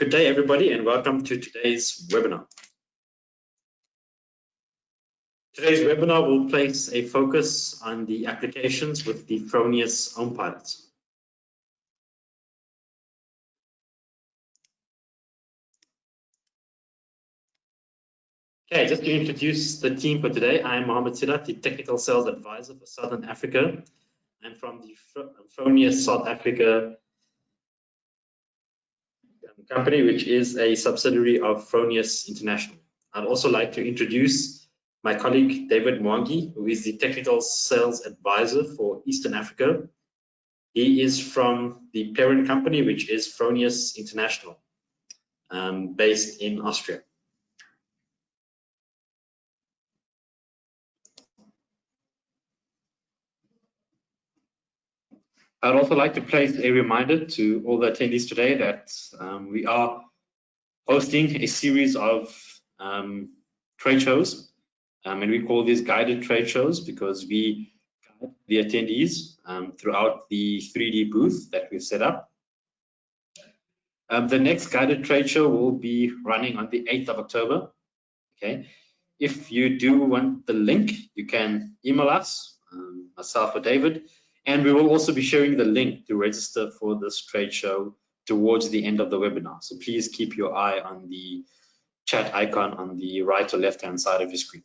Good day, everybody, and welcome to today's webinar. Today's webinar will place a focus on the applications with the Fronius Ohmpilot. Okay, just to introduce the team for today, I'm Ohmpilot, the Technical Sales Advisor for Southern Africa. I'm from the Fronius South Africa company, which is a subsidiary of Fronius International. I'd also like to introduce my colleague David Mwangi, who is the Technical Sales Advisor for Eastern Africa. He is from the parent company, which is Fronius International, based in Austria. I'd also like to place a reminder to all the attendees today that we are hosting a series of trade shows, and we call these guided trade shows because we guide the attendees throughout the 3D booth that we've set up. The next guided trade show will be running on the 8th of October. Okay, if you do want the link, you can email us, myself or David, and we will also be sharing the link to register for this trade show towards the end of the webinar. So please keep your eye on the chat icon on the right or left-hand side of your screen.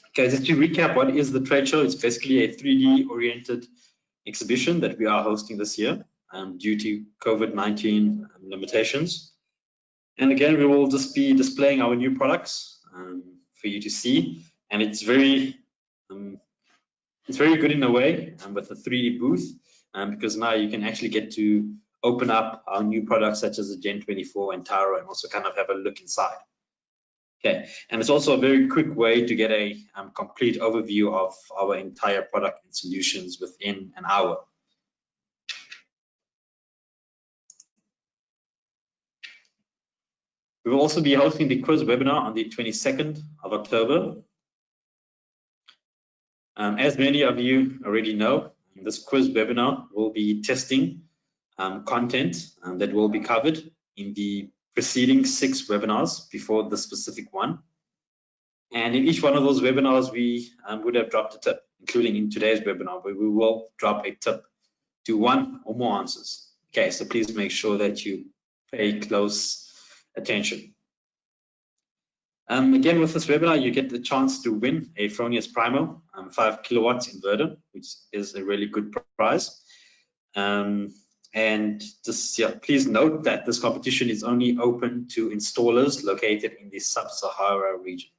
Okay, just to recap, what is the trade show? It's basically a 3D oriented exhibition that we are hosting this year due to COVID-19 limitations. And again, we will just be displaying our new products for you to see, and it's very good in a way with the 3D booth because now you can actually get to open up our new products such as the Gen 24 and Tyro and also kind of have a look inside. Okay, and it's also a very quick way to get a complete overview of our entire product and solutions within an hour. We will also be hosting the quiz webinar on the 22nd of October. As many of you already know, this quiz webinar will be testing content that will be covered in the preceding 6 webinars before the specific one. And in each one of those webinars, we would have dropped a tip, including in today's webinar, where we will drop a tip to 1 or more answers. Okay, so please make sure that you pay close attention. Again, with this webinar, you get the chance to win a Fronius Primo 5 kilowatts inverter, which is a really good prize. And just please note that this competition is only open to installers located in the Sub-Sahara region.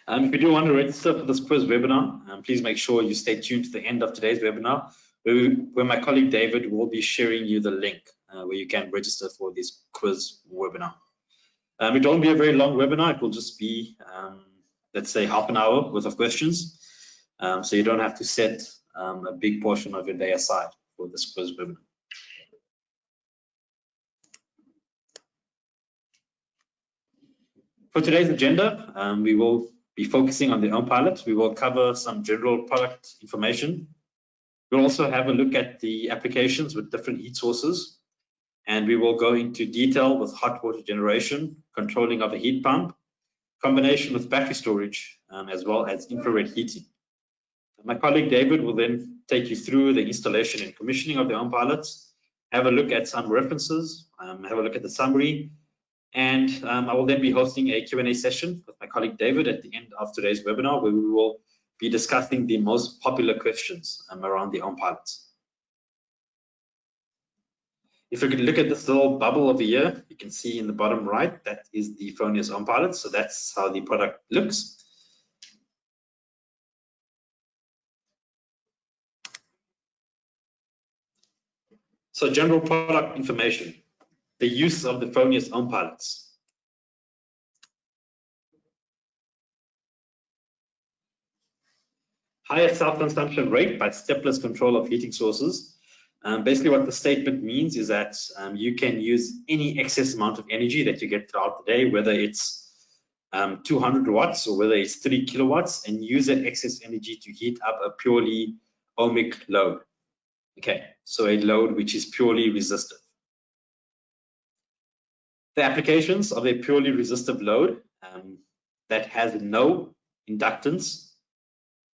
If you do want to register for this quiz webinar, please make sure you stay tuned to the end of today's webinar, where my colleague David will be sharing you the link where you can register for this quiz webinar. It won't be a very long webinar. It will just be, let's say, half an hour worth of questions. So you don't have to set a big portion of your day aside for this quiz webinar. For today's agenda, we will be focusing on the Ohmpilot. We will cover some general product information. We'll also have a look at the applications with different heat sources, and we will go into detail with hot water generation, controlling of a heat pump, combination with battery storage, as well as infrared heating. My colleague David will then take you through the installation and commissioning of the Ohmpilot, have a look at some references, have a look at the summary, and I will then be hosting a Q&A session with my colleague David at the end of today's webinar, where we will be discussing the most popular questions around the Ohmpilot. If we could look at this little bubble over here, you can see in the bottom right, that is the Fronius Ohmpilot. So that's how the product looks. So general product information, the use of the Fronius Ohmpilots. Higher self-consumption rate by stepless control of heating sources. Basically what the statement means is that you can use any excess amount of energy that you get throughout the day, whether it's 200 watts or whether it's 3 kilowatts, and use that excess energy to heat up a purely ohmic load. Okay, so a load which is purely resistive. The applications of a purely resistive load that has no inductance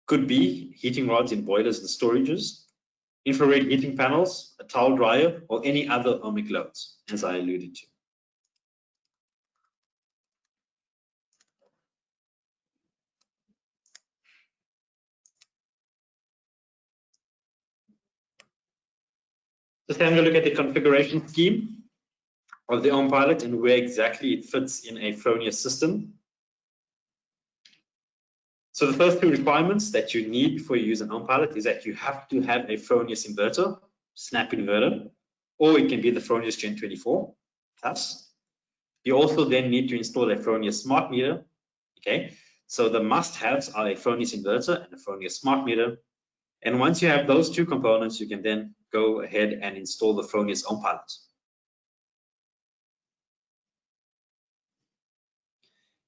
could be heating rods in boilers and storages, infrared heating panels, a towel dryer, or any other ohmic loads, as I alluded to. Just having a look at the configuration scheme of the Ohmpilot and where exactly it fits in a Fronius system. So the first two requirements that you need before you use an Ohmpilot is that you have to have a Fronius inverter, snap inverter, or it can be the Fronius Gen 24 plus. You also then need to install a Fronius smart meter. Okay, so the must-haves are a Fronius inverter and a Fronius smart meter. And once you have those two components, you can then go ahead and install the Fronius Ohmpilot.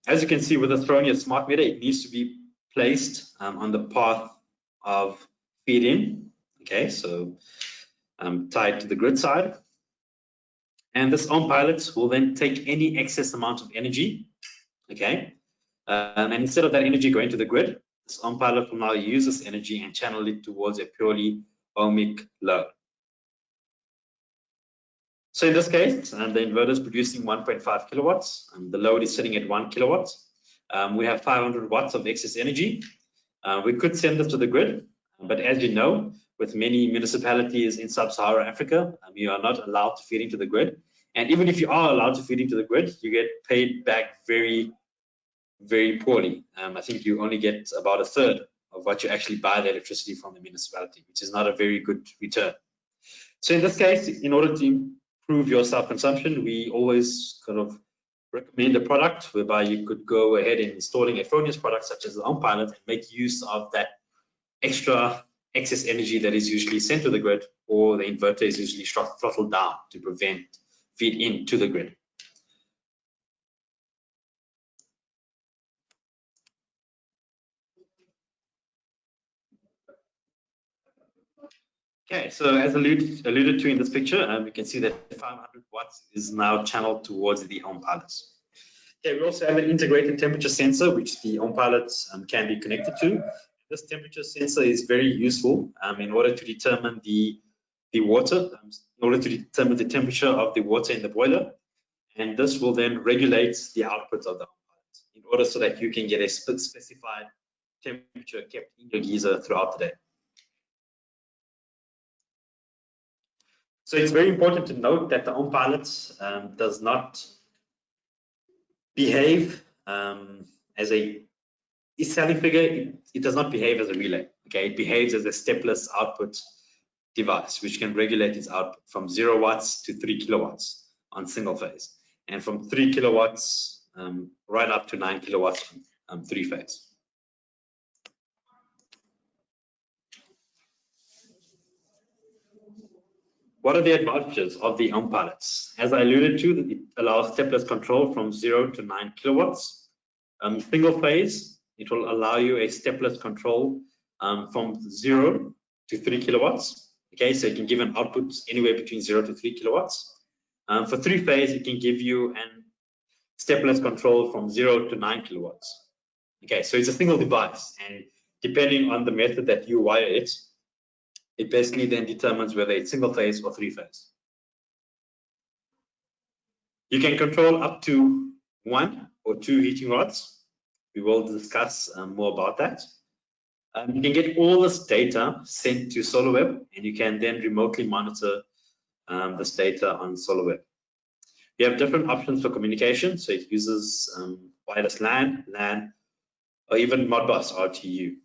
As you can see with the Fronius smart meter, it needs to be placed on the path of feed in. Okay, so tied to the grid side. And this Ohmpilot will then take any excess amount of energy. Okay, and instead of that energy going to the grid, this Ohmpilot will now use this energy and channel it towards a purely ohmic load. So in this case, the inverter is producing 1.5 kilowatts, and the load is sitting at 1 kilowatt. We have 500 watts of excess energy. We could send this to the grid, but as you know, with many municipalities in sub-Saharan Africa, you are not allowed to feed into the grid. And even if you are allowed to feed into the grid, you get paid back very, very poorly. I think you only get about a third of what you actually buy the electricity from the municipality, which is not a very good return. So in this case, in order to improve your self-consumption, we always kind of recommend a product whereby you could go ahead and installing a Fronius product such as the Ohmpilot and make use of that extra excess energy that is usually sent to the grid, or the inverter is usually throttled down to prevent feed into the grid. Okay, so as alluded to in this picture, you can see that 500 watts is now channeled towards the Ohmpilot. Okay, we also have an integrated temperature sensor, which the Ohmpilot can be connected to. This temperature sensor is very useful in order to determine the water, in order to determine the temperature of the water in the boiler. And this will then regulate the output of the Ohmpilot in order so that you can get a specified temperature kept in your geyser throughout the day. So it's very important to note that the Ohmpilot does not behave as a selling figure. It does not behave as a relay. Okay, it behaves as a stepless output device, which can regulate its output from 0 watts to 3 kilowatts on single phase, and from 3 kilowatts right up to 9 kilowatts on 3 phase. What are the advantages of the Ohmpilots? As I alluded to, it allows stepless control from 0 to 9 kilowatts. Single phase, it will allow you a stepless control from 0 to 3 kilowatts. Okay, so it can give an output anywhere between 0 to 3 kilowatts. For 3 phase, it can give you an stepless control from 0 to 9 kilowatts. Okay, so it's a single device, and depending on the method that you wire it, it basically then determines whether it's single phase or 3 phase. You can control up to 1 or 2 heating rods. We will discuss more about that. You can get all this data sent to SolarWeb, and you can then remotely monitor this data on SolarWeb. You have different options for communication, so it uses wireless LAN, or even Modbus RTU.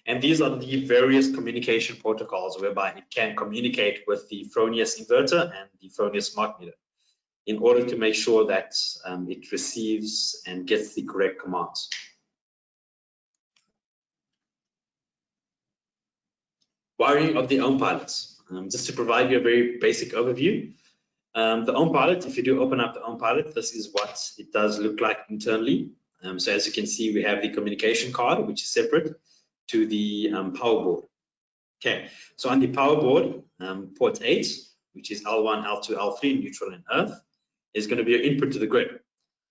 And these are the various communication protocols whereby it can communicate with the Fronius inverter and the Fronius smart meter in order to make sure that it receives and gets the correct commands. Wiring of the Ohmpilots. Just to provide you a very basic overview, the Ohmpilot, if you do open up the Ohmpilot, this is what it does look like internally. So as you can see, we have the communication card, which is separate to the power board. Okay, so on the power board, port 8, which is L1, L2, L3, neutral and earth, is going to be your input to the grid.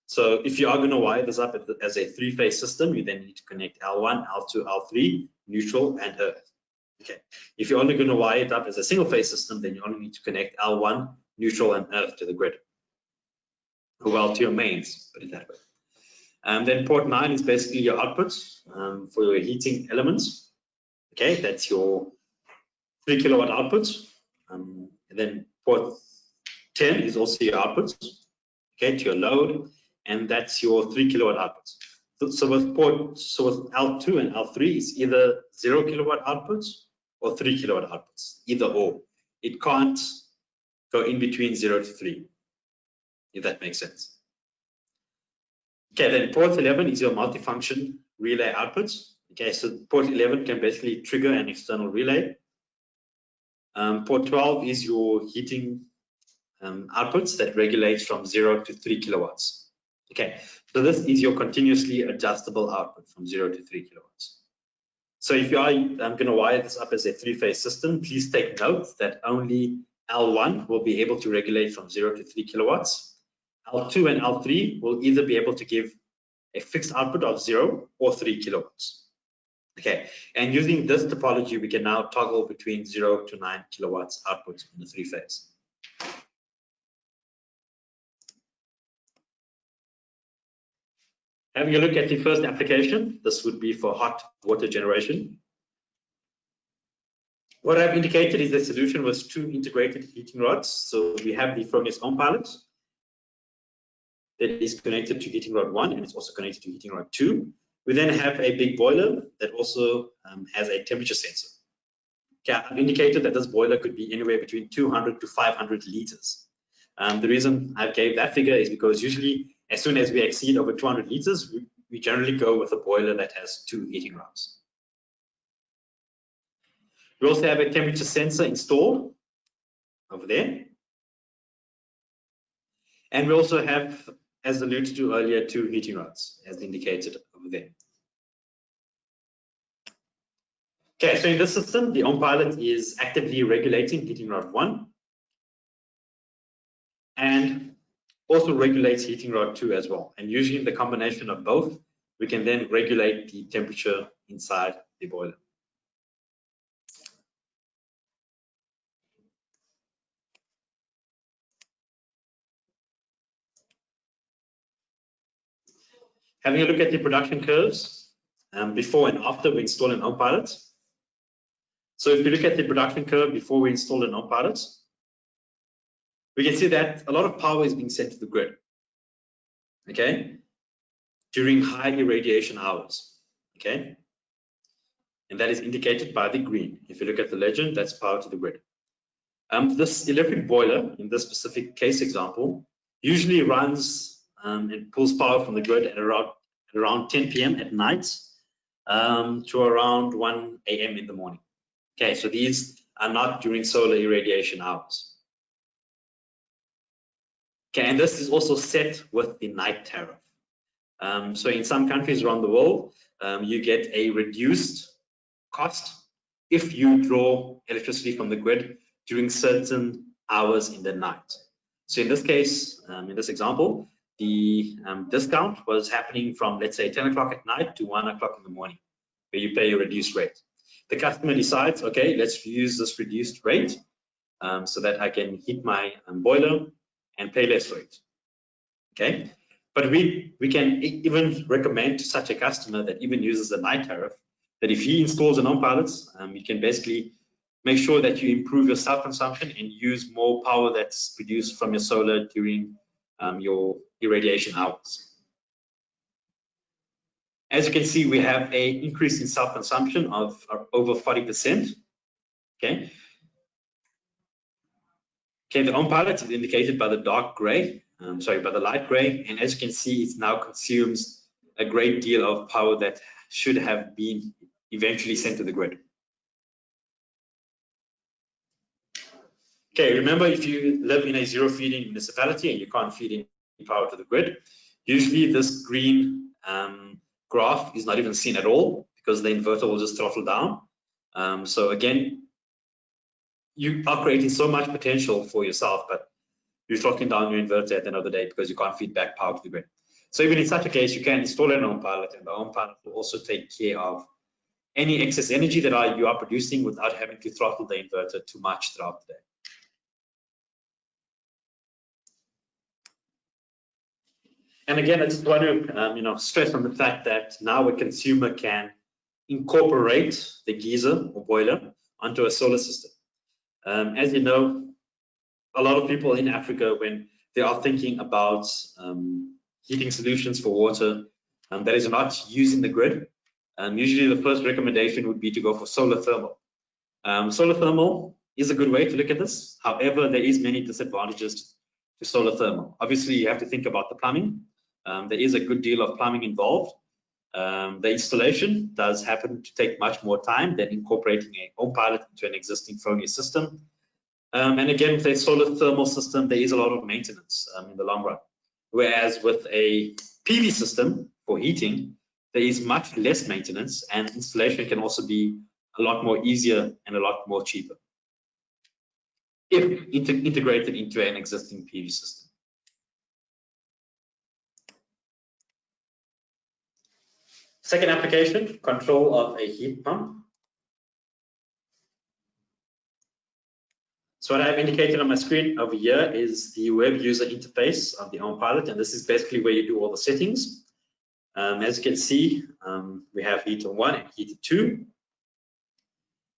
So if you are going to wire this up as a three-phase system, you then need to connect L1, L2, L3, neutral and earth. Okay, if you're only going to wire it up as a single-phase system, then you only need to connect L1, neutral and earth to the grid. Well, to your mains, put it that way. And then port 9 is basically your outputs for your heating elements. Okay, that's your 3 kilowatt outputs. And then port 10 is also your outputs, okay, to your load, and that's your 3 kilowatt outputs. So with L2 and L3 is either 0 kilowatt outputs or 3 kilowatt outputs, either or. It can't go in between 0 to 3, if that makes sense. Okay, then port 11 is your multifunction relay outputs. Okay, so port 11 can basically trigger an external relay. Port 12 is your heating outputs that regulates from 0 to 3 kilowatts. Okay, so this is your continuously adjustable output from 0 to 3 kilowatts. So if you are going to wire this up as a three-phase system, please take note that only L1 will be able to regulate from 0 to 3 kilowatts. L2 and L3 will either be able to give a fixed output of 0 or 3 kilowatts. Okay, and using this topology, we can now toggle between 0 to 9 kilowatts output in the three-phase. Having a look at the first application, this would be for hot water generation. What I've indicated is the solution was two integrated heating rods. So we have the Fronius Ohmpilot that is connected to heating rod 1, and it's also connected to heating rod 2. We then have a big boiler that also has a temperature sensor. Okay, I've indicated that this boiler could be anywhere between 200 to 500 liters. The reason I gave that figure is because usually as soon as we exceed over 200 liters, we generally go with a boiler that has 2 heating rods. We also have a temperature sensor installed over there. And we also have, as alluded to earlier, 2 heating rods, as indicated over there. Okay, so in this system, the Ohmpilot is actively regulating heating rod 1 and also regulates heating rod 2 as well. And using the combination of both, we can then regulate the temperature inside the boiler. Having a look at the production curves before and after we install an Ohmpilot. So if we look at the production curve before we install an Ohmpilot, we can see that a lot of power is being sent to the grid, okay, during high irradiation hours, okay, and that is indicated by the green. If you look at the legend, that's power to the grid. This electric boiler, in this specific case example, usually runs and pulls power from the grid at around 10 p.m. at night to around 1 a.m. in the morning. Okay, so these are not during solar irradiation hours. Okay, and this is also set with the night tariff. So in some countries around the world, you get a reduced cost if you draw electricity from the grid during certain hours in the night. So in this case, in this example, the discount was happening from, let's say, 10 o'clock at night to 1 o'clock in the morning, where you pay a reduced rate. The customer decides, okay, let's use this reduced rate so that I can heat my boiler and pay less for it. Okay, but we can even recommend to such a customer that even uses a night tariff that if he installs an Ohmpilot, you can basically make sure that you improve your self-consumption and use more power that's produced from your solar during your irradiation hours. As you can see, we have an increase in self-consumption of over 40%. Okay. Okay, the Ohmpilot is indicated by the dark gray, by the light gray, and as you can see, it now consumes a great deal of power that should have been eventually sent to the grid. Okay, remember, if you live in a zero feed-in municipality and you can't feed in power to the grid, usually this green graph is not even seen at all because the inverter will just throttle down. So again, you are creating so much potential for yourself, but you're throttling down your inverter at the end of the day because you can't feed back power to the grid. So even in such a case, you can install an Ohmpilot, and the Ohmpilot will also take care of any excess energy that you are producing without having to throttle the inverter too much throughout the day. And again, I just want to stress on the fact that now a consumer can incorporate the geyser or boiler onto a solar system. As you know, a lot of people in Africa, when they are thinking about heating solutions for water that is not using the grid, usually the first recommendation would be to go for solar thermal. Solar thermal is a good way to look at this. However, there is many disadvantages to solar thermal. Obviously, you have to think about the plumbing. There is a good deal of plumbing involved. The installation does happen to take much more time than incorporating a Ohmpilot into an existing Fronius system. And again, with a solar thermal system, there is a lot of maintenance in the long run. Whereas with a PV system for heating, there is much less maintenance, and installation can also be a lot more easier and a lot more cheaper if integrated into an existing PV system. Second application, control of a heat pump. So what I've indicated on my screen over here is the web user interface of the Ohmpilot, and this is basically where you do all the settings. As you can see, we have heater 1 and heater 2.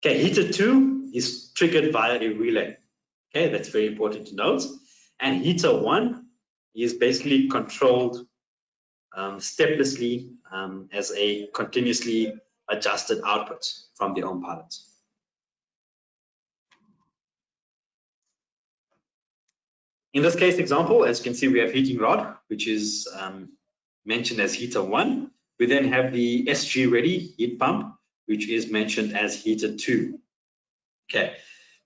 Okay, heater 2 is triggered via a relay. Okay, that's very important to note. And heater 1 is basically controlled steplessly as a continuously adjusted output from the Ohmpilot. In this case example, as you can see, we have heating rod, which is mentioned as heater 1. We then have the SG ready heat pump, which is mentioned as heater 2. Okay,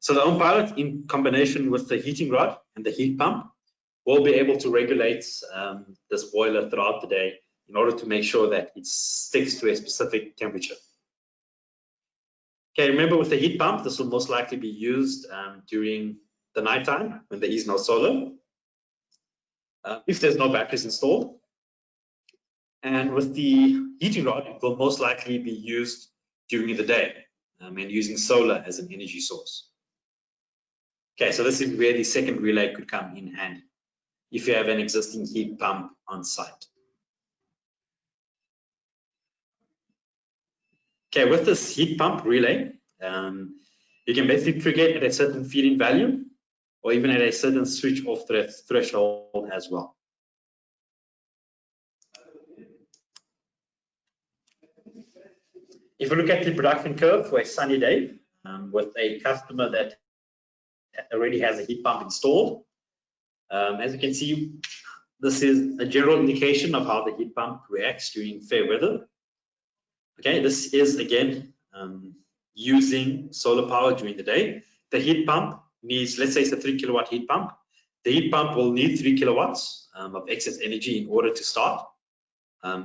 so the Ohmpilot, in combination with the heating rod and the heat pump, will be able to regulate this boiler throughout the day in order to make sure that it sticks to a specific temperature. Okay, remember with the heat pump, this will most likely be used during the nighttime when there is no solar, if there's no batteries installed. And with the heating rod, it will most likely be used during the day and using solar as an energy source. Okay, so this is where the second relay could come in handy if you have an existing heat pump on site. Okay, with this heat pump relay, you can basically trigger it at a certain feeding value or even at a certain switch off threshold as well. If you look at the production curve for a sunny day with a customer that already has a heat pump installed, as you can see, this is a general indication of how the heat pump reacts during fair weather. Okay, this is again using solar power during the day. The heat pump needs, let's say it's a 3 kilowatt heat pump. The heat pump will need 3 kilowatts of excess energy in order to start.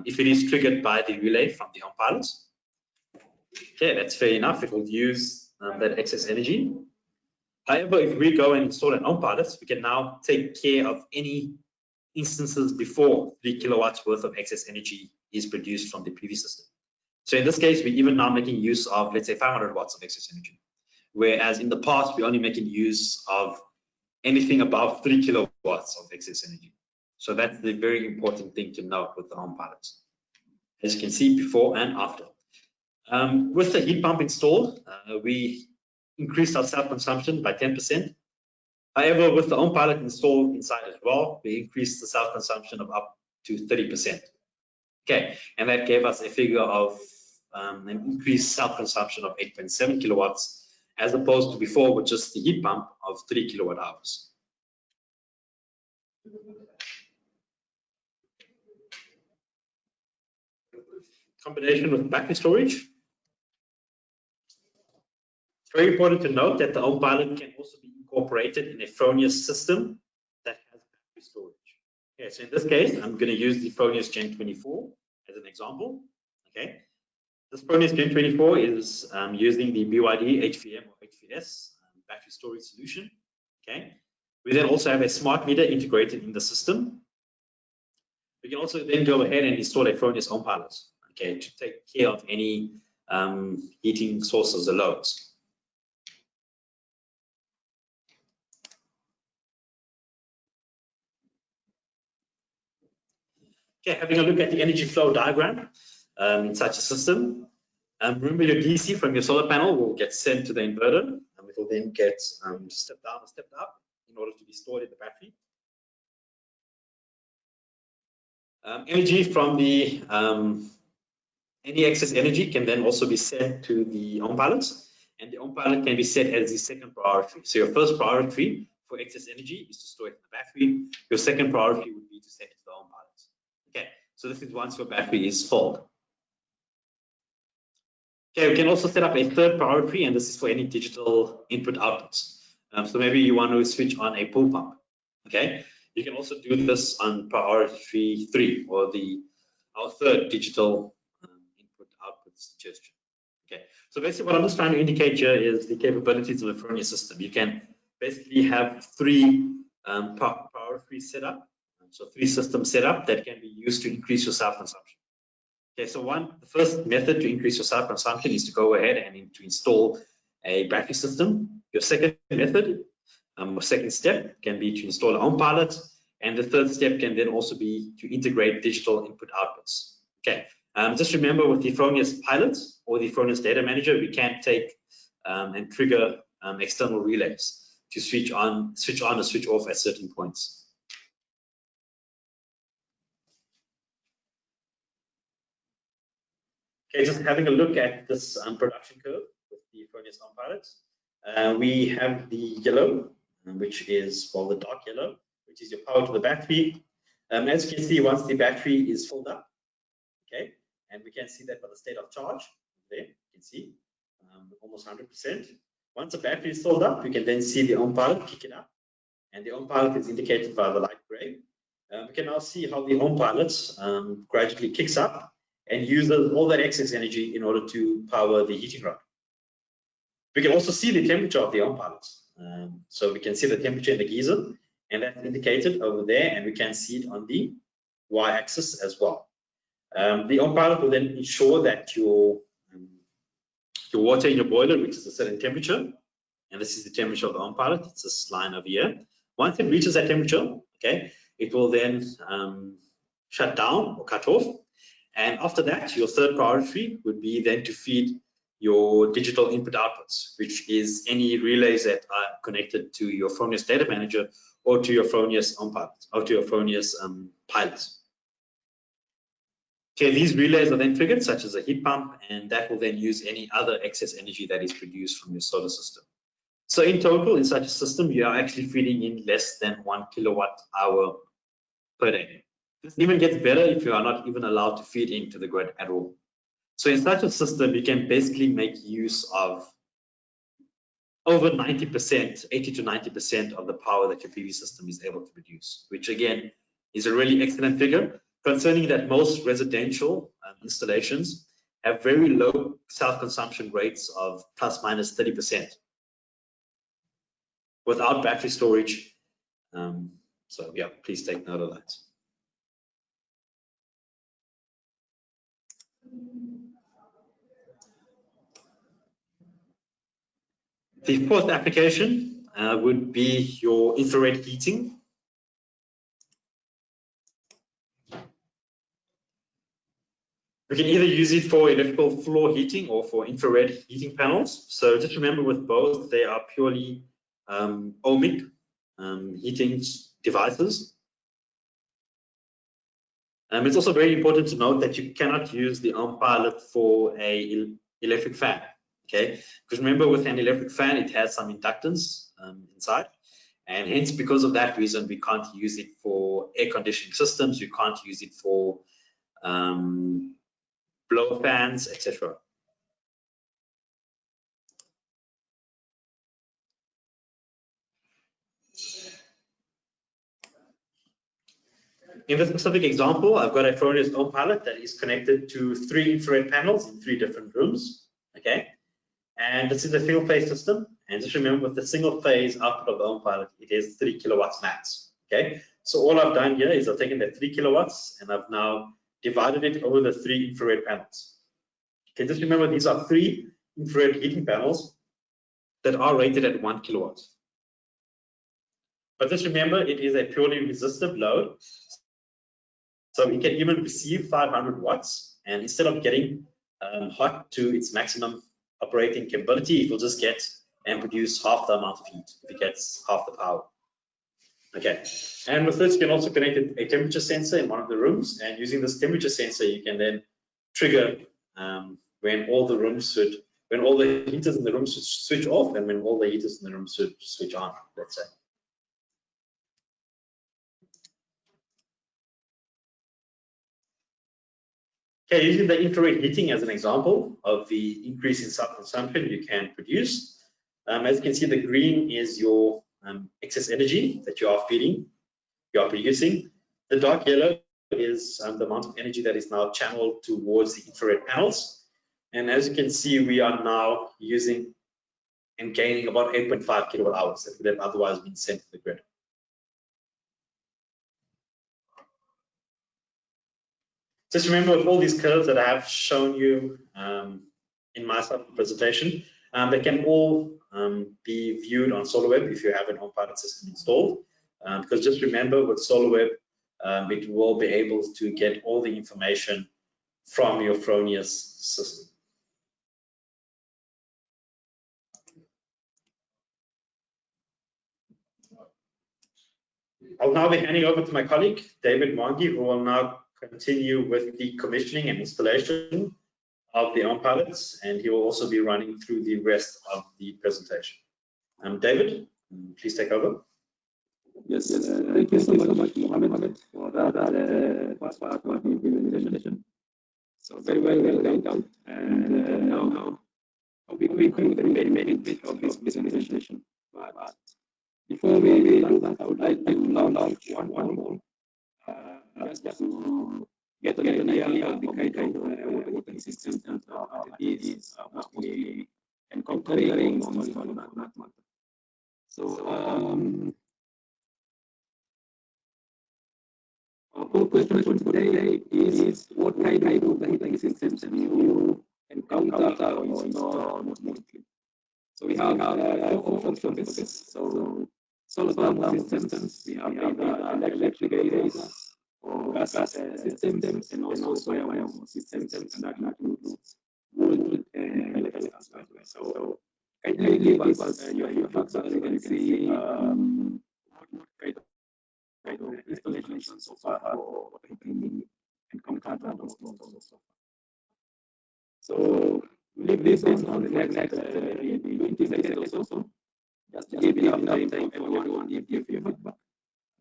If it is triggered by the relay from the Ohmpilot, okay, that's fair enough. It will use that excess energy. However, if we go and install an Ohmpilot, we can now take care of any instances before 3 kilowatts worth of excess energy is produced from the PV system. So in this case, we're even now making use of, let's say, 500 watts of excess energy. Whereas in the past, we're only making use of anything above 3 kilowatts of excess energy. So that's the very important thing to note with the Ohmpilot, as you can see before and after. With the heat pump installed, we increased our self-consumption by 10%. However, with the Ohmpilot installed inside as well, we increased the self-consumption of up to 30%. Okay, and that gave us a figure of an increased self-consumption of 8.7 kilowatts, as opposed to before with just the heat pump of 3 kilowatt hours. Combination with battery storage. It's very important to note that the Ohmpilot can also be incorporated in a Fronius system that has battery storage. Okay, so in this case, I'm going to use the Fronius Gen 24 as an example. Okay, this Fronius Gen 24 is using the BYD HVM or HVS battery storage solution. Okay. We then also have a smart meter integrated in the system. We can also then go ahead and install a Fronius Ohmpilot, okay, to take care of any heating sources or loads. Okay, having a look at the energy flow diagram in such a system. Remember, your DC from your solar panel will get sent to the inverter, and it will then get stepped down or stepped up in order to be stored in the battery. Energy from the any excess energy can then also be sent to the Ohmpilots, and the Ohmpilot can be set as the second priority. So your first priority for excess energy is to store it in the battery. Your second priority would be to set it to the Ohmpilot. Okay, so this is once your battery is full. Okay, we can also set up a third priority, and this is for any digital input outputs. So maybe you want to switch on a pool pump. Okay, you can also do this on priority 3, or our third digital input output suggestion. Okay, so basically what I'm just trying to indicate here is the capabilities of the Fronius system. You can basically have 3 priorities set up, so 3 systems set up that can be used to increase your self-consumption. Okay, so the first method to increase your self-consumption is to go ahead and to install a battery system. Your second method, or second step, can be to install an Ohmpilot, and the third step can then also be to integrate digital input outputs. Okay, just remember with the Fronius Pilot or the Fronius Data Manager, we can take and trigger external relays to switch on or switch off at certain points. Okay, just having a look at this production curve with the Fronius Ohmpilot. We have the yellow, which is, well, the dark yellow, which is your power to the battery. As you can see, once the battery is filled up, okay, and we can see that by the state of charge, there, you can see almost 100%. Once the battery is filled up, we can then see the Ohmpilot kick it up, and the Ohmpilot is indicated by the light gray. We can now see how the Ohmpilot gradually kicks up and uses all that excess energy in order to power the heating rod. We can also see the temperature of the Ohmpilot. So we can see the temperature in the geyser, and that's indicated over there, and we can see it on the y-axis as well. The Ohmpilot will then ensure that your water in your boiler reaches a certain temperature, and this is the temperature of the Ohmpilot. It's this line over here. Once it reaches that temperature, okay, it will then shut down or cut off. And after that, your third priority would be then to feed your digital input outputs, which is any relays that are connected to your Fronius Data Manager or to your Fronius Ohmpilot or to your Fronius Pilot. Okay, these relays are then triggered, such as a heat pump, and that will then use any other excess energy that is produced from your solar system. So in total, in such a system, you are actually feeding in less than 1 kilowatt hour per day. This even gets better if you are not even allowed to feed into the grid at all. So in such a system, you can basically make use of over 90%, 80 to 90% of the power that your PV system is able to produce, which again is a really excellent figure, concerning that most residential installations have very low self-consumption rates of plus minus 30% without battery storage. So yeah, please take note of that. The fourth application would be your infrared heating. We can either use it for electrical floor heating or for infrared heating panels. So just remember with both, they are purely ohmic heating devices. It's also very important to note that you cannot use the Ohmpilot for an electric fan. Okay, because remember with an electric fan, it has some inductance inside, and hence because of that reason, we can't use it for air conditioning systems, we can't use it for blower fans, etc. In this specific example, I've got a Fronius Ohmpilot that is connected to 3 infrared panels in 3 different rooms. Okay. And this is a single phase system. And just remember, with the single phase output of the Ohmpilot, it is 3 kilowatts max. Okay, so all I've done here is I've taken that 3 kilowatts and I've now divided it over the 3 infrared panels. Okay, just remember, these are 3 infrared heating panels that are rated at 1 kilowatt. But just remember, it is a purely resistive load. So it can even receive 500 watts, and instead of getting hot to its maximum operating capability, it will just get and produce half the amount of heat if it gets half the power. Okay, and with this, you can also connect a temperature sensor in one of the rooms, and using this temperature sensor, you can then trigger when all the heaters in the room should switch off, and when all the heaters in the room should switch on, let's say. Okay, using the infrared heating as an example of the increase in self-consumption you can produce. As you can see, the green is your excess energy that you are producing. The dark yellow is the amount of energy that is now channeled towards the infrared panels. And as you can see, we are now using and gaining about 8.5 kilowatt hours that would have otherwise been sent to the grid. Just remember, with all these curves that I have shown you in my presentation, they can all be viewed on SolarWeb if you have an Ohmpilot system installed. Because just remember, with SolarWeb, it will be able to get all the information from your Fronius system. I'll now be handing over to my colleague, David Mwangi, who will now continue with the commissioning and installation of the Ohmpilots, and he will also be running through the rest of the presentation. David, please take over. Yes, thank you so much, Mohammed, for that first part of the presentation. So very well done. And now I'll be going through the remaining bit of this presentation. But before we do that, I would like to launch one more, just to get an idea of the kind of working system that is mostly encountering on that matter. So our whole question for today is what kind of heating systems you encounter or install mostly. So we have four options for this. So solar thermal systems, we have either electric based or gas systems, and also biomass systems, and that includes wood and electric as well. So can you give us your feedback so that you can see what kind of installation so far or what you encountered so far? So leave this on the next 20 seconds or so. Just to give enough time for everyone to give your feedback.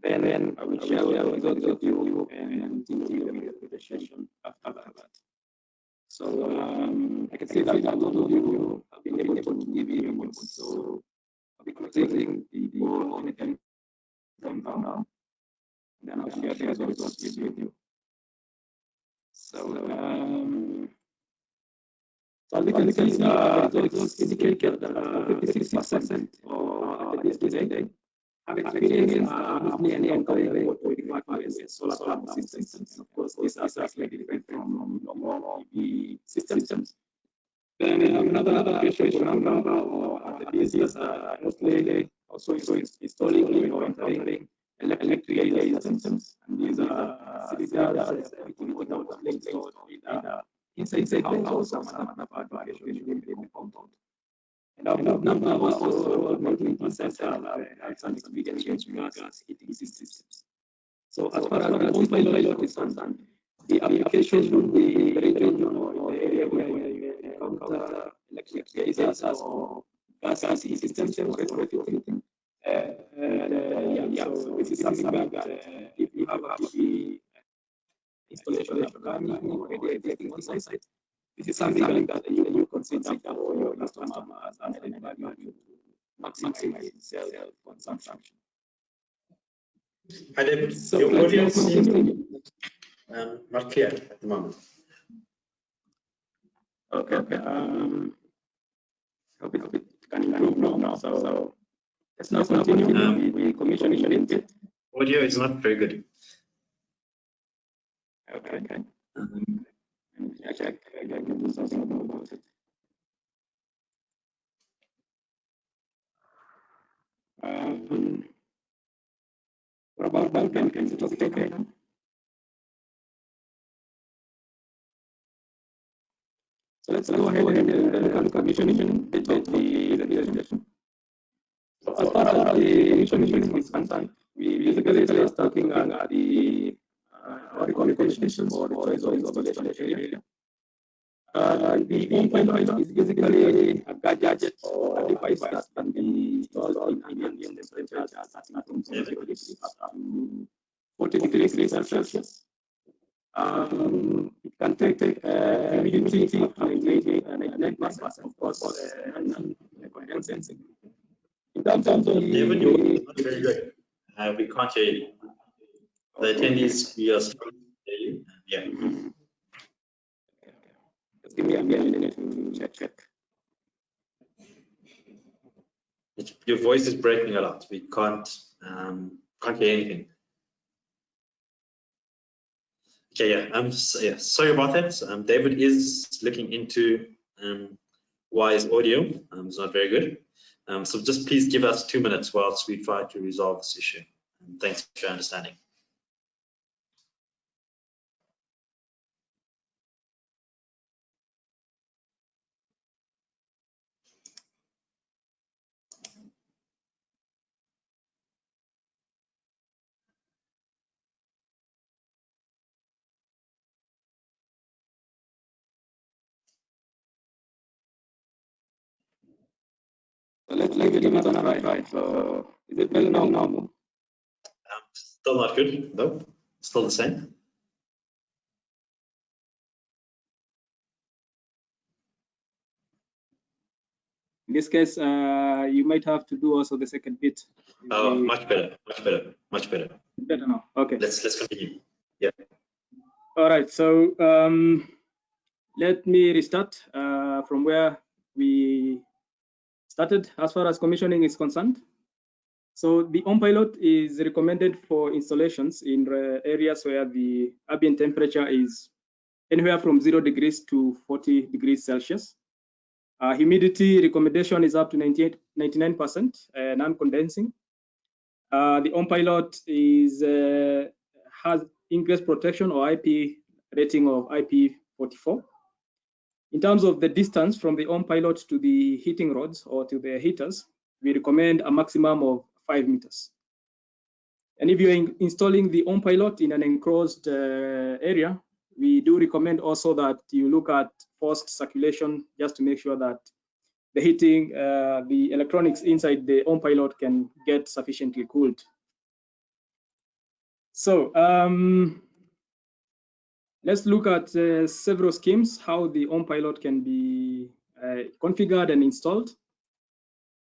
Then I will share the results with you and continue with the session after that. So I can see that a lot of you have been able to give your input. So I'll be closing the board on the time now. And then I'll share the results with you. So as we can see, the results indicate that 56% of the today have experienced monthly and ongoing with solar thermal systems. And of course, these are slightly different from normal PV systems. Then we have another application number of the business mostly also installing or encountering electric systems. And these are cylinders without links or inside the house or some other part of the compound. And our number was also about 19% have some experience with gas heating systems. So as far as the Ohmpilot is concerned, the application should be the region or the area where you encounter electric geysers or gas heating systems or electric heating. So this is something that if you have a PV installation of or everything on site, this is something that you consider for your customer as an element to maximize self-consumption. Hi, David. So your audio seems not clear at the moment. Okay. hope it can improve now. So let's now continue with commissioning bit. Audio is not very good. Okay. I check. I can do something about it. What about Balkan? Can it just take it? So let's go ahead and look at the commissioning bit of the presentation. So as far as the commissioning is concerned, we basically start looking at the qualifications for the choice of installation area. The Ohmpilot is basically a gadget or a device that can be installed in ambient temperatures starting from 0 degrees up to 40 degrees Celsius. It can take humidity up to 99%, of course, and condensing. In terms of David, your voice is not very good. We can't hear you. The attendees, we are struggling to hear you. Yeah. Just give me a minute to check. Your voice is breaking a lot. We can't hear anything. Okay, yeah. Sorry about that. David is looking into why his audio is not very good. So just please give us 2 minutes whilst we try to resolve this issue. Thanks for your understanding. So let's give it another try. So is it better now? Still not good, though. Still the same. In this case, you might have to do also the second bit. Oh, much better. Better now. Okay. Let's continue. Yeah. All right. So let me restart from where we started as far as commissioning is concerned. So the Ohmpilot is recommended for installations in areas where the ambient temperature is anywhere from 0 degrees to 40 degrees Celsius. Humidity recommendation is up to 99%, non-condensing. The Ohmpilot has ingress protection or IP rating of IP44. In terms of the distance from the Ohmpilot to the heating rods or to the heaters, we recommend a maximum of 5 meters. And if you're installing the Ohmpilot in an enclosed area, we do recommend also that you look at forced circulation just to make sure that the heating, the electronics inside the Ohmpilot can get sufficiently cooled. So let's look at several schemes, how the Ohmpilot can be configured and installed.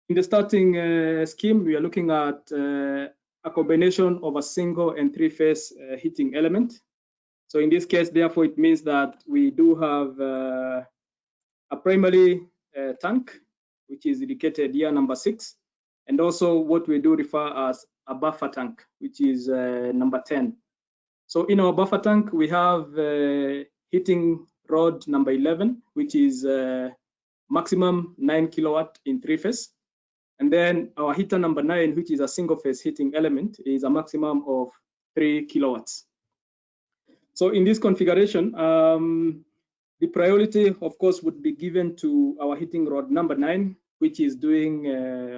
In the starting scheme, we are looking at a combination of a single and three-phase heating element. So in this case, therefore, it means that we do have a primary tank, which is indicated here, number 6, and also what we do refer as a buffer tank, which is number 10. So in our buffer tank, we have heating rod number 11, which is maximum 9 kilowatt in 3-phase. And then our heater number 9, which is a single phase heating element, is a maximum of 3 kilowatts. So in this configuration, the priority, of course, would be given to our heating rod number 9, which is doing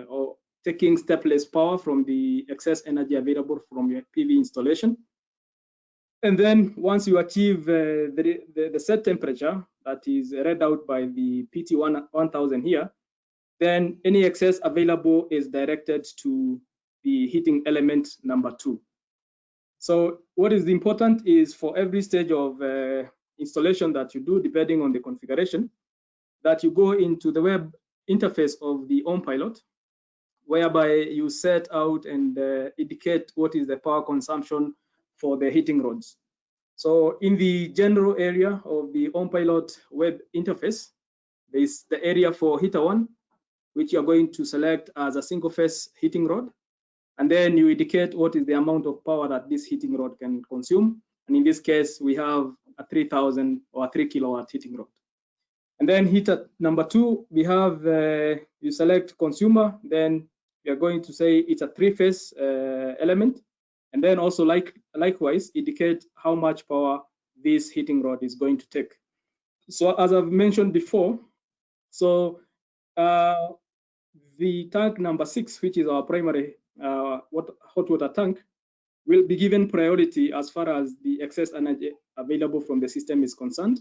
or taking stepless power from the excess energy available from your PV installation. And then once you achieve the set temperature that is read out by the PT1000 here, then any excess available is directed to the heating element number 2. So what is important is for every stage of installation that you do, depending on the configuration, that you go into the web interface of the Ohmpilot, whereby you set out and indicate what is the power consumption for the heating rods. So in the general area of the Ohmpilot web interface, there is the area for heater 1, which you're going to select as a single phase heating rod. And then you indicate what is the amount of power that this heating rod can consume. And in this case, we have a 3000 or a 3 kilowatt heating rod. And then heater number 2, we have, you select consumer, then you're going to say it's a 3-phase element. And then also likewise, indicate how much power this heating rod is going to take. So as I've mentioned before, so the tank number 6, which is our primary hot water tank, will be given priority as far as the excess energy available from the system is concerned.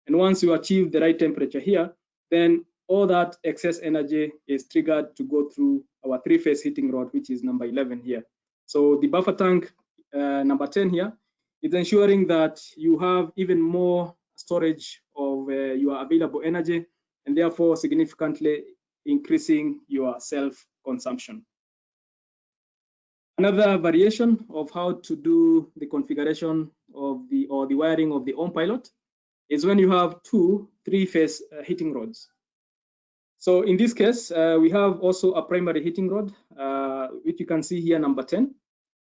And once you achieve the right temperature here, then all that excess energy is triggered to go through our 3-phase heating rod, which is number 11 here. So the buffer tank number 10 here is ensuring that you have even more storage of your available energy, and therefore significantly increasing your self-consumption. Another variation of how to do the configuration of the wiring of the Ohmpilot is when you have 2 3-phase heating rods. So in this case, we have also a primary heating rod, which you can see here, number 10.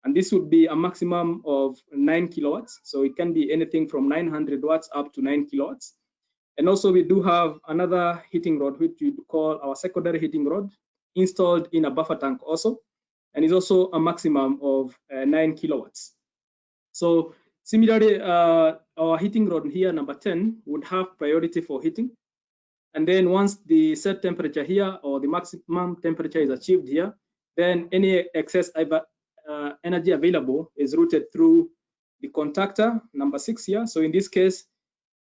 And this would be a maximum of 9 kilowatts. So it can be anything from 900 watts up to 9 kilowatts. And also we do have another heating rod, which we call our secondary heating rod, installed in a buffer tank also. And is also a maximum of 9 kilowatts. So similarly, our heating rod here, number 10, would have priority for heating. And then once the set temperature here or the maximum temperature is achieved here, then any excess energy available is routed through the contactor, number 6 here. So in this case,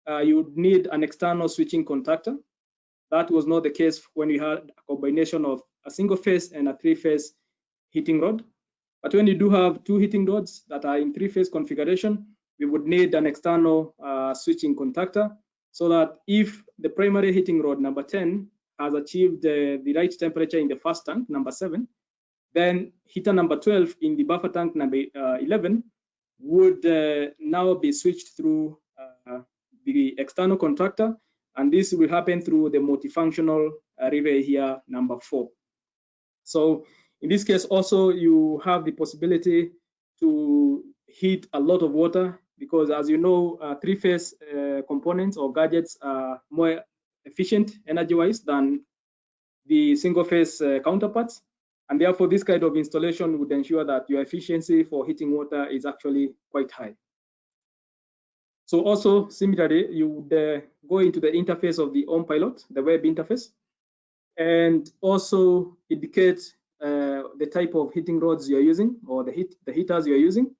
you would need an external switching contactor. That was not the case when we had a combination of a single phase and a 3-phase heating rod. But when you do have 2 heating rods that are in 3-phase configuration, we would need an external switching contactor, so that if the primary heating rod, number 10, has achieved the right temperature in the first tank, number 7, then heater number 12 in the buffer tank, number 11, would now be switched through the external contactor, and this will happen through the multifunctional relay here, number 4. So in this case, also, you have the possibility to heat a lot of water, because as you know, 3-phase components or gadgets are more efficient energy-wise than the single-phase counterparts. And therefore, this kind of installation would ensure that your efficiency for heating water is actually quite high. So also, similarly, you would go into the interface of the Ohmpilot, the web interface, and also indicate the type of heating rods you're using, or the heaters you're using.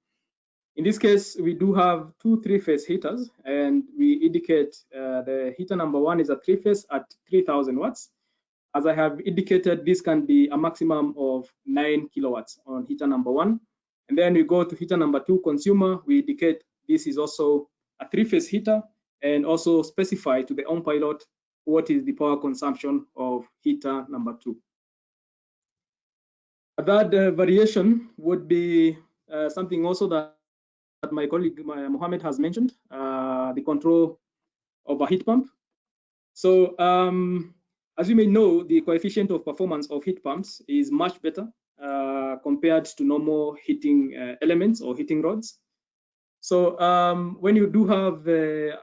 In this case, we do have 2 3-phase heaters, and we indicate the heater number 1 is a 3-phase at 3000 watts. As I have indicated, this can be a maximum of 9 kilowatts on heater number 1. And then we go to heater number 2, consumer. We indicate this is also a 3-phase heater, and also specify to the Ohmpilot what is the power consumption of heater number 2. That variation would be something also that my colleague Mohammed has mentioned, the control of a heat pump. So as you may know, the coefficient of performance of heat pumps is much better compared to normal heating elements or heating rods. So when you do have a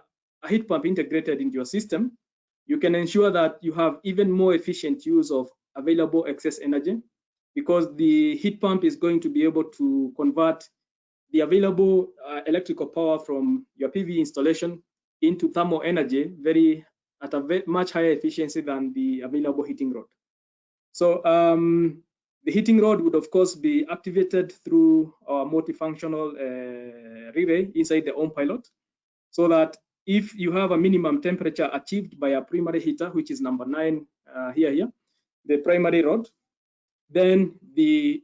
heat pump integrated into your system, you can ensure that you have even more efficient use of available excess energy, because the heat pump is going to be able to convert the available electrical power from your PV installation into thermal energy at a much higher efficiency than the available heating rod. So the heating rod would of course be activated through our multifunctional relay inside the Ohmpilot, so that if you have a minimum temperature achieved by a primary heater, which is number 9 here, the primary rod, then the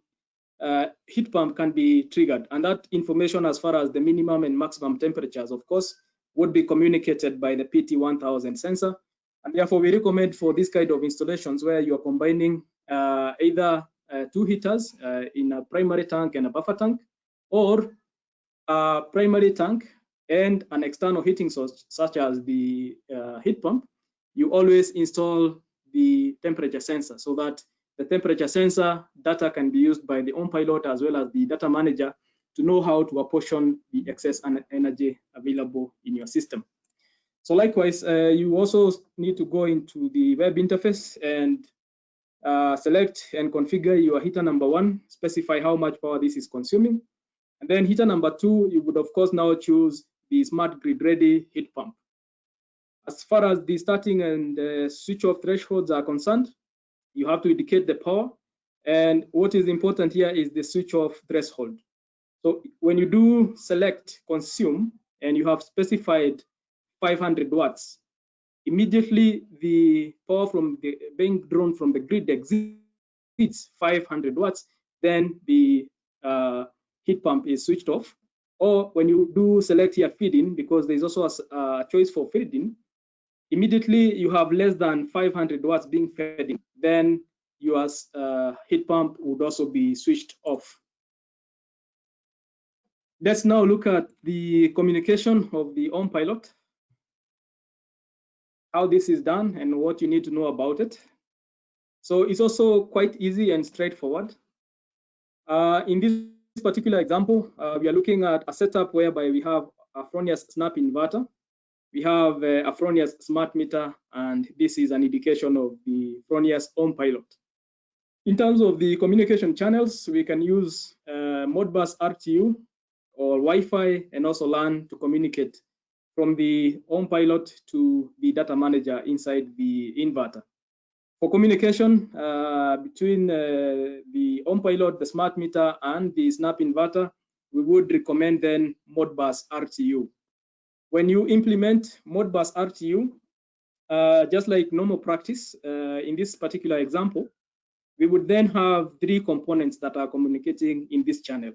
heat pump can be triggered. And that information, as far as the minimum and maximum temperatures, of course, would be communicated by the PT1000 sensor. And therefore, we recommend for this kind of installations where you're combining either 2 heaters in a primary tank and a buffer tank, or a primary tank and an external heating source, such as the heat pump, you always install the temperature sensor, so that the temperature sensor data can be used by the Ohmpilot as well as the data manager to know how to apportion the excess energy available in your system. So likewise, you also need to go into the web interface and select and configure your heater number 1, specify how much power this is consuming. And then heater number 2, you would of course now choose the smart grid ready heat pump. As far as the starting and switch off thresholds are concerned, you have to indicate the power. And what is important here is the switch off threshold. So when you do select consume and you have specified 500 watts, immediately the power from the being drawn from the grid exceeds 500 watts, then the heat pump is switched off. Or when you do select here feed-in, because there's also a choice for feed-in, immediately you have less than 500 watts being fed in, then your heat pump would also be switched off. Let's now look at the communication of the Ohmpilot, how this is done and what you need to know about it. So it's also quite easy and straightforward. In this particular example, we are looking at a setup whereby we have a Fronius snap inverter, we have a Fronius smart meter, and this is an indication of the Fronius Ohmpilot. In terms of the communication channels, we can use Modbus RTU or Wi-Fi and also LAN to communicate from the Ohmpilot to the data manager inside the inverter. For communication between the Ohmpilot, the smart meter, and the snap inverter, we would recommend then Modbus RTU. When you implement Modbus RTU, just like normal practice, in this particular example, we would then have 3 components that are communicating in this channel.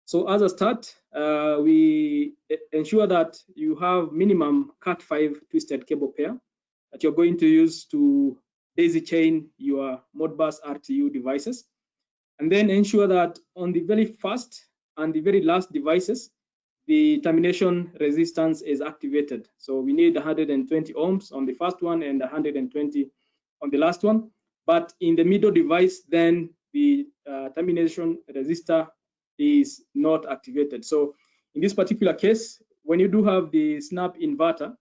So as a start, we ensure that you have minimum Cat5 twisted cable pair that you're going to use to daisy chain your Modbus RTU devices. And then ensure that on the very first and the very last devices, the termination resistance is activated. So we need 120 ohms on the first one and 120 on the last one. But in the middle device, then the termination resistor is not activated. So in this particular case, when you do have the snap inverter,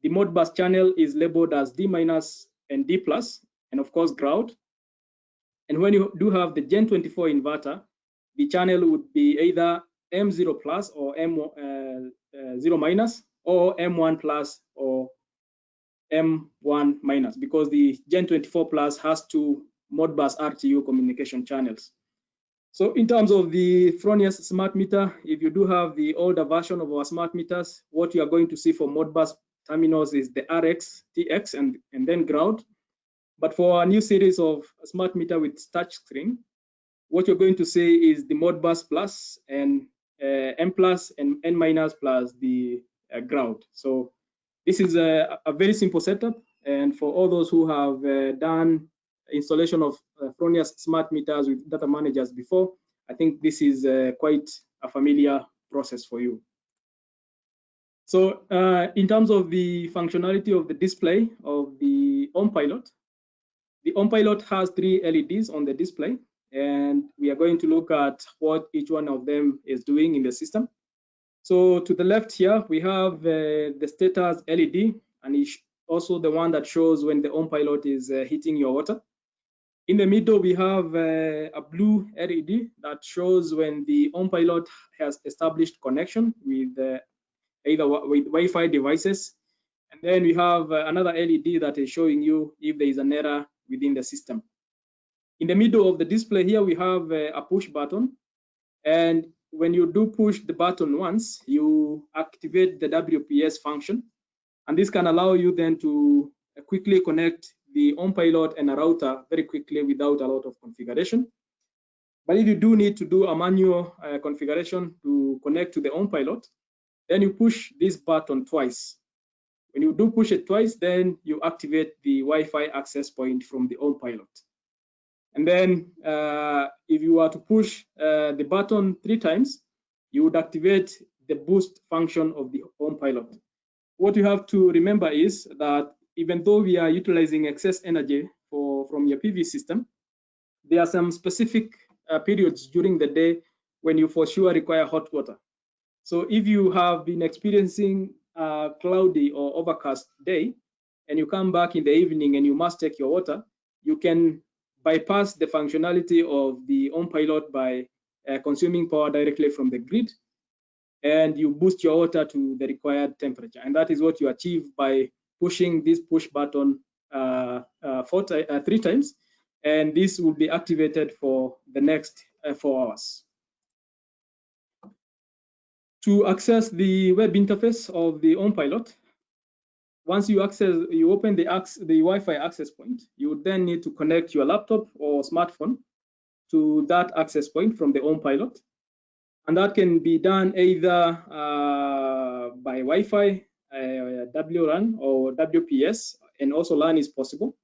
the Modbus channel is labeled as D- and D+, and of course ground. And when you do have the Gen 24 inverter, the channel would be either M0+ or M0- or M1+ or M1-, because the Gen 24+ has 2 Modbus RTU communication channels. So in terms of the Fronius smart meter, if you do have the older version of our smart meters, what you are going to see for Modbus terminals is the RX, TX, and then ground. But for a new series of smart meter with touch screen, what you're going to see is the Modbus plus and M+ and N- plus the ground. So this is a very simple setup. And for all those who have done installation of Fronius smart meters with data managers before, I think this is quite a familiar process for you. So in terms of the functionality of the display of the Ohmpilot, the Ohmpilot has 3 LEDs on the display, and we are going to look at what each one of them is doing in the system. So to the left here, we have the status LED, and it's also the one that shows when the Ohmpilot is heating your water. In the middle, we have a blue LED that shows when the Ohmpilot has established connection with either with Wi-Fi devices. And then we have another LED that is showing you if there is an error within the system. In the middle of the display here, we have a push button. And when you do push the button once, you activate the WPS function. And this can allow you then to quickly connect the Ohmpilot and a router very quickly without a lot of configuration. But if you do need to do a manual configuration to connect to the Ohmpilot, then you push this button twice. When you do push it twice, then you activate the Wi-Fi access point from the Ohmpilot. And then if you are to push the button 3 times, you would activate the boost function of the Ohmpilot. What you have to remember is that even though we are utilizing excess energy from your PV system, there are some specific periods during the day when you for sure require hot water. So if you have been experiencing a cloudy or overcast day, and you come back in the evening and you must take your water, you can bypass the functionality of the Ohmpilot by consuming power directly from the grid, and you boost your water to the required temperature. And that is what you achieve by pushing this push button 3 times, and this will be activated for the next 4 hours. To access the web interface of the Ohmpilot, once you open the Wi-Fi access point, you would then need to connect your laptop or smartphone to that access point from the Ohmpilot. And that can be done either by Wi-Fi, WLAN or WPS, and also LAN is possible.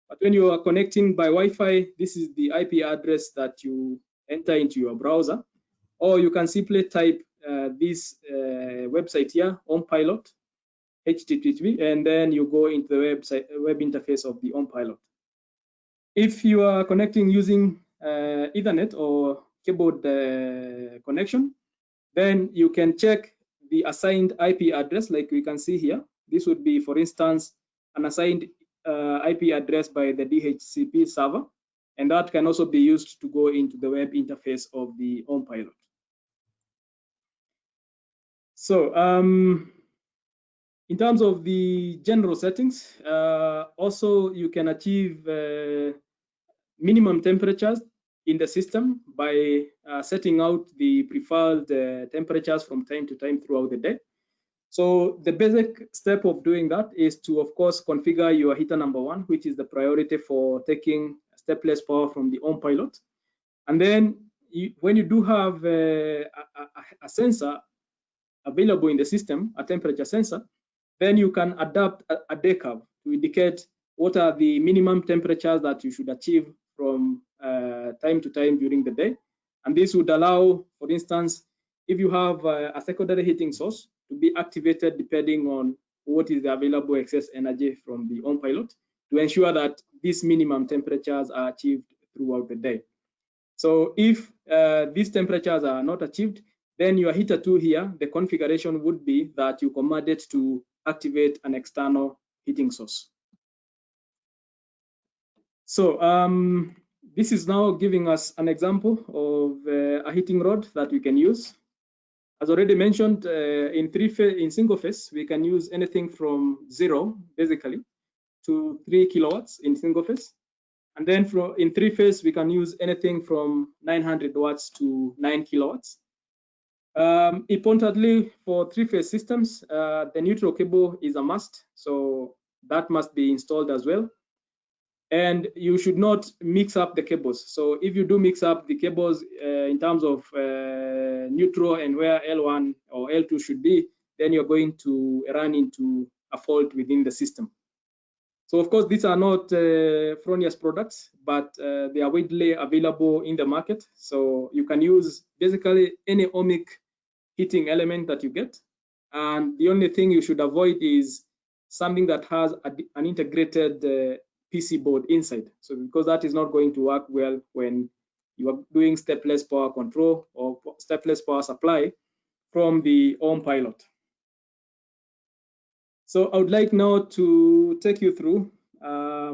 But when you are connecting by Wi-Fi, this is the IP address that you enter into your browser, or you can simply type this website here, Ohmpilot, HTTP, and then you go into the web interface of the Ohmpilot. If you are connecting using Ethernet or cabled connection, then you can check the assigned IP address, like we can see here. This would be, for instance, an assigned IP address by the DHCP server, and that can also be used to go into the web interface of the Ohmpilot. So in terms of the general settings, also you can achieve minimum temperatures in the system by setting out the preferred temperatures from time to time throughout the day. So the basic step of doing that is to, of course, configure your heater number 1, which is the priority for taking stepless power from the Ohmpilot. And then when you do have a sensor available in the system, a temperature sensor, then you can adapt a day curve to indicate what are the minimum temperatures that you should achieve from time to time during the day. And this would allow, for instance, if you have a secondary heating source, to be activated depending on what is the available excess energy from the Ohmpilot, to ensure that these minimum temperatures are achieved throughout the day. So if these temperatures are not achieved, then your heater 2 here, the configuration would be that you command it to activate an external heating source. So this is now giving us an example of a heating rod that we can use. As already mentioned, in single phase, we can use anything from 0, basically, to 3 kilowatts in single phase. And then in 3 phase, we can use anything from 900 watts to 9 kilowatts. Importantly, for 3 phase systems, the neutral cable is a must, so that must be installed as well. And you should not mix up the cables. So if you do mix up the cables in terms of neutral and where L1 or L2 should be, then you're going to run into a fault within the system. So of course, these are not Fronius products, but they are widely available in the market. So you can use basically any ohmic heating element that you get. And the only thing you should avoid is something that has an integrated PC board inside. So because that is not going to work well when you are doing stepless power control or stepless power supply from the Ohmpilot. So I would like now to take you through a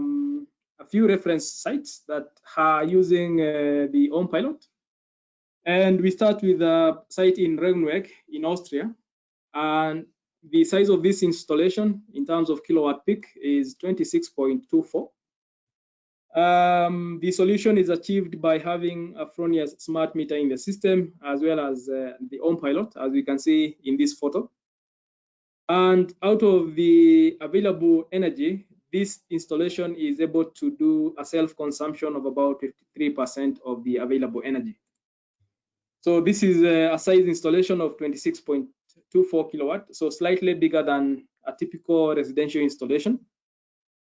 few reference sites that are using the Ohmpilot. And we start with a site in Regnweg in Austria. And the size of this installation in terms of kilowatt peak is 26.24. The solution is achieved by having a Fronius smart meter in the system, as well as the Ohmpilot, as we can see in this photo. And out of the available energy, this installation is able to do a self-consumption of about 53% of the available energy. So this is a size installation of 26.24 kilowatt, so slightly bigger than a typical residential installation.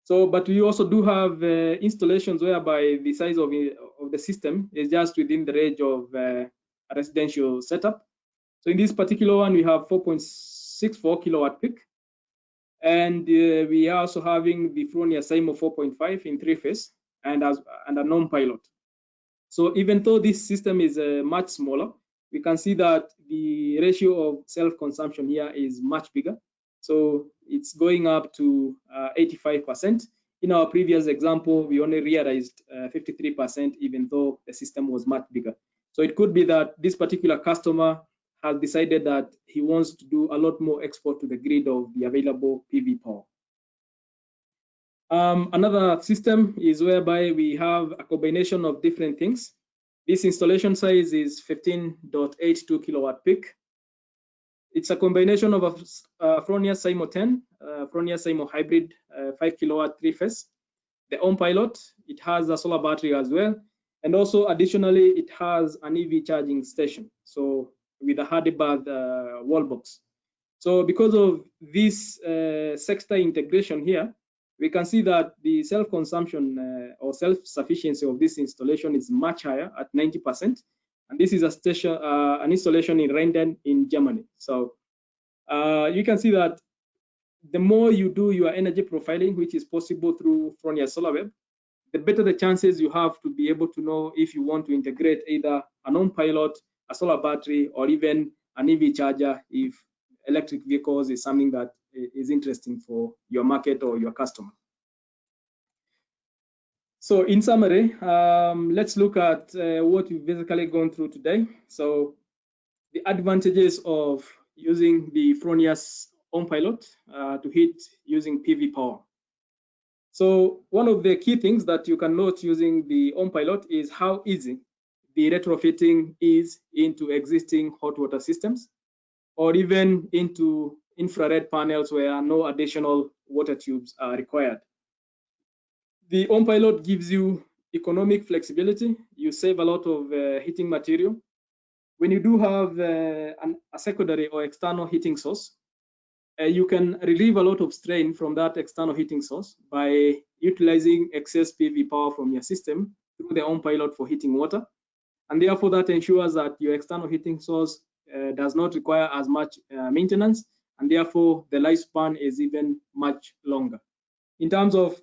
So, but we also do have installations whereby the size of the system is just within the range of a residential setup. So in this particular one, we have 4.64 kilowatt peak. And we are also having the Fronius 4.5 in 3-phase and a non-pilot. So even though this system is much smaller, we can see that the ratio of self-consumption here is much bigger. So it's going up to 85%. In our previous example, we only realized 53%, even though the system was much bigger. So it could be that this particular customer has decided that he wants to do a lot more export to the grid of the available PV power. Another system is whereby we have a combination of different things. This installation size is 15.82 kilowatt peak. It's a combination of a Fronius 10, Fronius Hybrid 5 kilowatt 3-phase. The Ohmpilot, it has a solar battery as well. And also additionally, it has an EV charging station. So with a Hadibad wall box. So because of this sector integration here, we can see that the self-consumption or self-sufficiency of this installation is much higher at 90%. And this is a station, an installation in Rheinland in Germany. So you can see that the more you do your energy profiling, which is possible through Fronius SolarWeb, the better the chances you have to be able to know if you want to integrate either an Ohmpilot, a solar battery, or even an EV charger if electric vehicles is something that is interesting for your market or your customer. So in summary, let's look at what we've basically gone through today. So the advantages of using the Fronius Ohmpilot to heat using PV power. So one of the key things that you can note using the Ohmpilot is how easy the retrofitting is into existing hot water systems, or even into infrared panels where no additional water tubes are required. The Ohmpilot gives you economic flexibility. You save a lot of heating material. When you do have a secondary or external heating source, you can relieve a lot of strain from that external heating source by utilizing excess PV power from your system through the Ohmpilot for heating water. And therefore, that ensures that your external heating source does not require as much maintenance, and therefore the lifespan is even much longer. In terms of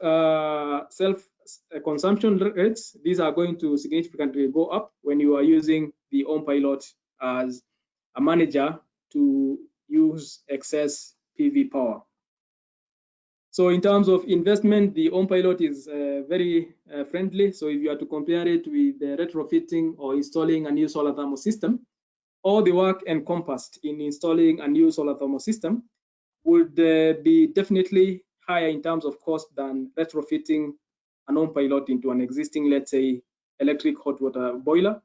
self-consumption rates, these are going to significantly go up when you are using the Ohmpilot as a manager to use excess PV power. So in terms of investment, the Ohmpilot is very friendly. So if you are to compare it with the retrofitting or installing a new solar thermal system, all the work encompassed in installing a new solar thermal system would be definitely higher in terms of cost than retrofitting an Ohmpilot into an existing, let's say, electric hot water boiler.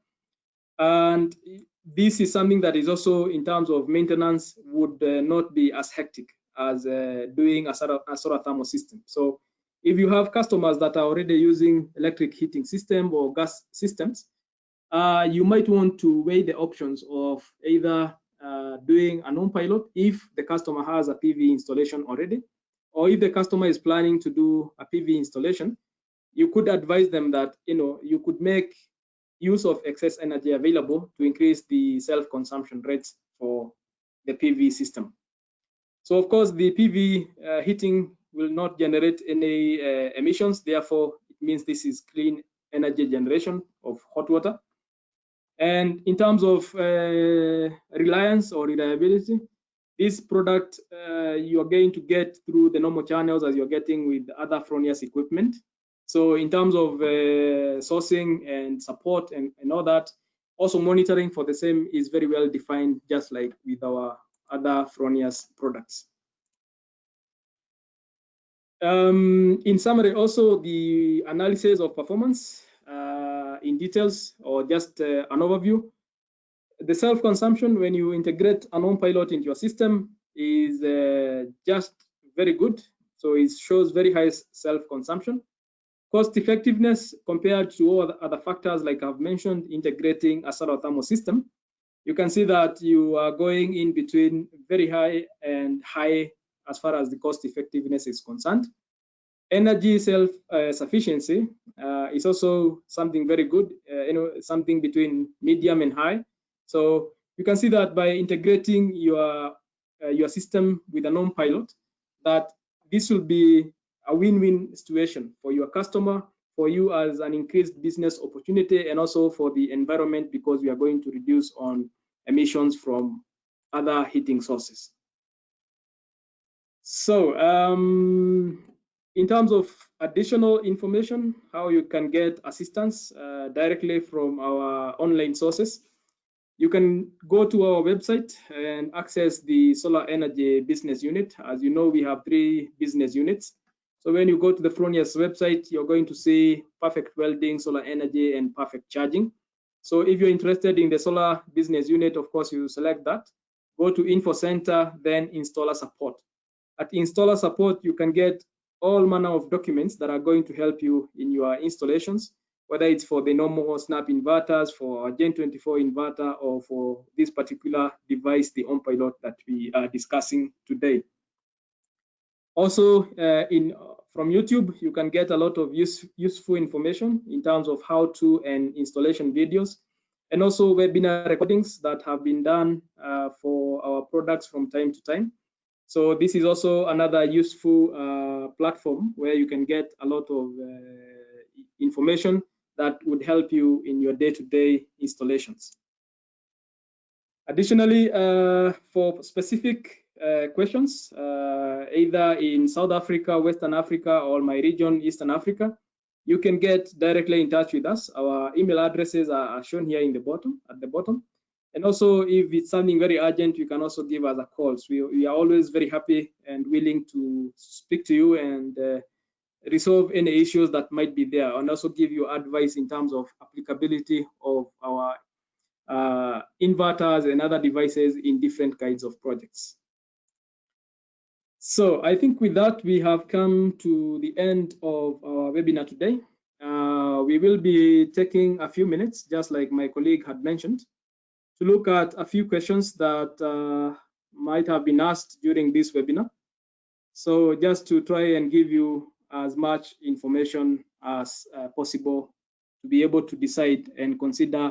And this is something that is also, in terms of maintenance, would not be as hectic as doing a solar thermal system. So if you have customers that are already using electric heating system or gas systems, you might want to weigh the options of either doing an Ohmpilot if the customer has a PV installation already, or if the customer is planning to do a PV installation, you could advise them that you could make use of excess energy available to increase the self-consumption rates for the PV system. So of course, the PV heating will not generate any emissions. Therefore, it means this is clean energy generation of hot water. And in terms of reliance or reliability, this product you are going to get through the normal channels as you're getting with other Fronius equipment. So in terms of sourcing and support and all that, also monitoring for the same is very well defined, just like with our other Fronius products. In summary, also the analysis of performance in details, or just an overview. The self-consumption when you integrate an Ohmpilot into your system is just very good. So it shows very high self-consumption. Cost effectiveness compared to all other factors, like I've mentioned, integrating a solar thermal system, you can see that you are going in between very high and high as far as the cost effectiveness is concerned. Energy self-sufficiency is also something very good, something between medium and high. So you can see that by integrating your system with an Ohmpilot, that this will be a win-win situation for your customer, for you as an increased business opportunity, and also for the environment, because we are going to reduce on emissions from other heating sources. So in terms of additional information, how you can get assistance directly from our online sources, you can go to our website and access the solar energy business unit. As you know, we have 3 business units. So when you go to the Fronius website, you're going to see perfect welding, solar energy, and perfect charging. So if you're interested in the solar business unit, of course, you select that. Go to Info Center, then Installer Support. At Installer Support, you can get all manner of documents that are going to help you in your installations, whether it's for the normal snap inverters, for a Gen 24 inverter, or for this particular device, the Ohmpilot that we are discussing today. Also, from YouTube, you can get a lot of useful information in terms of how-to and installation videos, and also webinar recordings that have been done for our products from time to time. So this is also another useful platform where you can get a lot of information that would help you in your day-to-day installations. Additionally, for specific questions, either in South Africa, Western Africa, or my region, Eastern Africa, you can get directly in touch with us. Our email addresses are shown here in the bottom, at the bottom. And also, if it's something very urgent, you can also give us a call. So we are always very happy and willing to speak to you and resolve any issues that might be there, and also give you advice in terms of applicability of our inverters and other devices in different kinds of projects. So I think with that, we have come to the end of our webinar today. We will be taking a few minutes, just like my colleague had mentioned, to look at a few questions that might have been asked during this webinar. So just to try and give you as much information as possible to be able to decide and consider